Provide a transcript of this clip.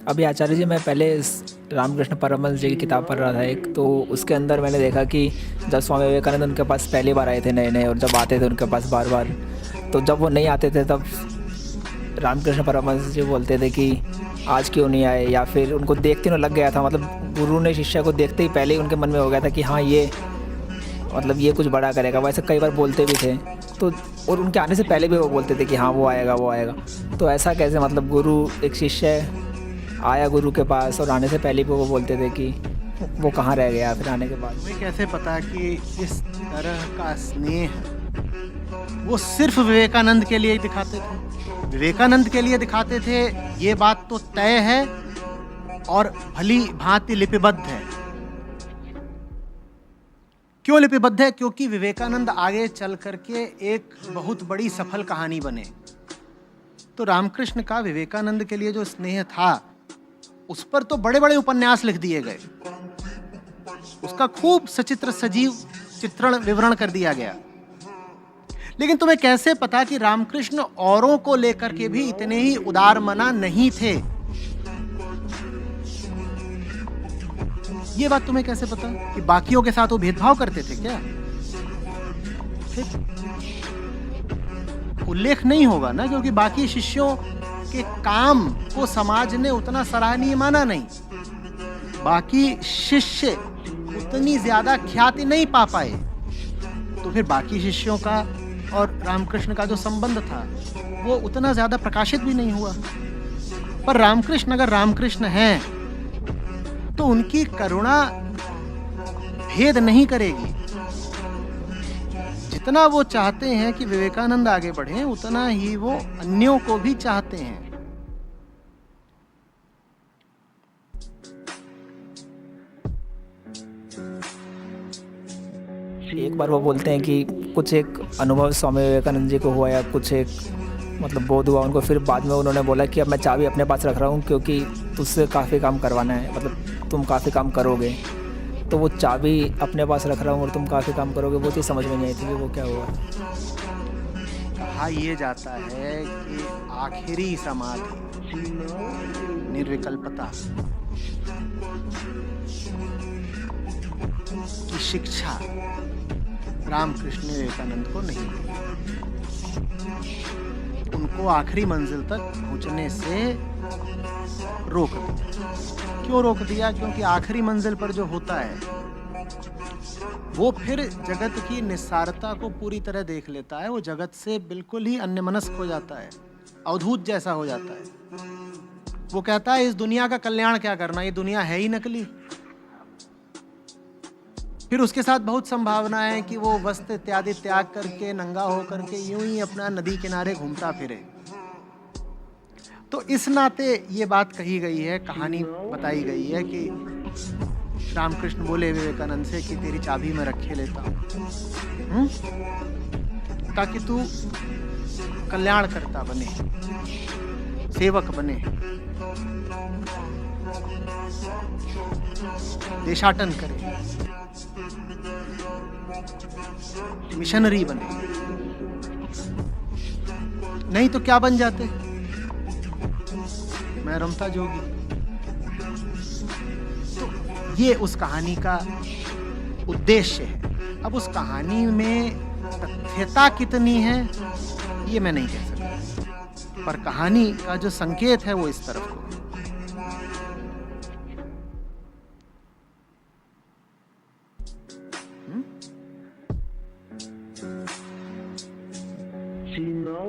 अभी आचार्य जी, मैं पहले रामकृष्ण परमहंस जी की किताब पढ़ रहा था एक, तो उसके अंदर मैंने देखा कि जब स्वामी विवेकानंद उनके पास पहली बार आए थे नए नए, और जब आते थे उनके पास बार बार, तो जब वो नहीं आते थे तब रामकृष्ण परमहंस जी बोलते थे कि आज क्यों नहीं आए, या फिर उनको देखते ही लग गया था, मतलब गुरु ने शिष्य को देखते ही पहले ही उनके मन में हो गया था कि हाँ ये, मतलब ये कुछ बड़ा करेगा। वैसे कई बार बोलते भी थे, तो और उनके आने से पहले भी वो बोलते थे कि हाँ वो आएगा वो आएगा। तो ऐसा कैसे, मतलब गुरु, एक शिष्य आया गुरु के पास और आने से पहले भी वो बोलते थे कि वो कहाँ रह गया फिर आने के बाद। तुम्हें कैसे पता कि इस तरह का स्नेह वो सिर्फ विवेकानंद के लिए ही दिखाते थे? विवेकानंद के लिए दिखाते थे, ये बात तो तय है और भली भांति लिपिबद्ध है। क्यों लिपिबद्ध है? क्योंकि विवेकानंद आगे चल करके एक बहुत बड़ी सफल कहानी बने। तो रामकृष्ण का विवेकानंद के लिए जो स्नेह था, उस पर तो बड़े बड़े उपन्यास लिख दिए गए, उसका खूब सचित्र सजीव चित्रण विवरण कर दिया गया। लेकिन तुम्हें कैसे पता कि रामकृष्ण औरों को लेकर के भी इतने ही उदारमना नहीं थे? ये बात तुम्हें कैसे पता कि बाकियों के साथ वो भेदभाव करते थे क्या? फिर उल्लेख नहीं होगा ना, क्योंकि बाकी शिष्यों के काम को समाज ने उतना सराहनीय माना नहीं। बाकी शिष्य उतनी ज्यादा ख्याति नहीं पा पाए, तो फिर बाकी शिष्यों का और रामकृष्ण का जो संबंध था वो उतना ज्यादा प्रकाशित भी नहीं हुआ। पर रामकृष्ण अगर रामकृष्ण हैं तो उनकी करुणा भेद नहीं करेगी। जितना वो चाहते हैं कि विवेकानंद आगे बढ़े, उतना ही वो अन्यों को भी चाहते हैं। एक बार वो बोलते हैं कि कुछ एक अनुभव स्वामी विवेकानंद जी को हुआ, या कुछ एक मतलब बोध हुआ उनको, फिर बाद में उन्होंने बोला कि अब मैं चाबी अपने पास रख रहा हूँ क्योंकि तुझसे काफ़ी काम करवाना है, मतलब तुम काफ़ी काम करोगे, तो वो चाबी अपने पास रख रहा हूँ और तुम काफ़ी काम करोगे, वो चीज़ समझ में नहीं आई थी कि वो क्या हुआ। कहा यह जाता है कि आखिरी समाधि निर्विकल्पता की शिक्षा रामकृष्ण विवेकानंद को नहीं दी। उनको आखिरी मंजिल तक पहुंचने से रोक दिया। क्यों रोक दिया? क्योंकि आखिरी मंजिल पर जो होता है वो फिर जगत की निस्सारता को पूरी तरह देख लेता है। वो जगत से बिल्कुल ही अन्यमनस्क हो जाता है, अवधूत जैसा हो जाता है। वो कहता है इस दुनिया का कल्याण क्या करना, ये दुनिया है ही नकली। फिर उसके साथ बहुत संभावना है कि वो वस्त्र इत्यादि त्याग करके, नंगा हो करके यूं ही अपना नदी किनारे घूमता फिरे। तो इस नाते ये बात कही गई है, कहानी बताई गई है कि रामकृष्ण बोले विवेकानंद से कि तेरी चाबी मैं रखे लेता हूं, ताकि तू कल्याणकर्ता बने, सेवक बने, देशाटन करे, मिशनरी बने। नहीं तो क्या बन जाते? मैं रमता जोगी। तो ये उस कहानी का उद्देश्य है। अब उस कहानी में तथ्यता कितनी है ये मैं नहीं कह सकता, पर कहानी का जो संकेत है वो इस तरफ को। See now,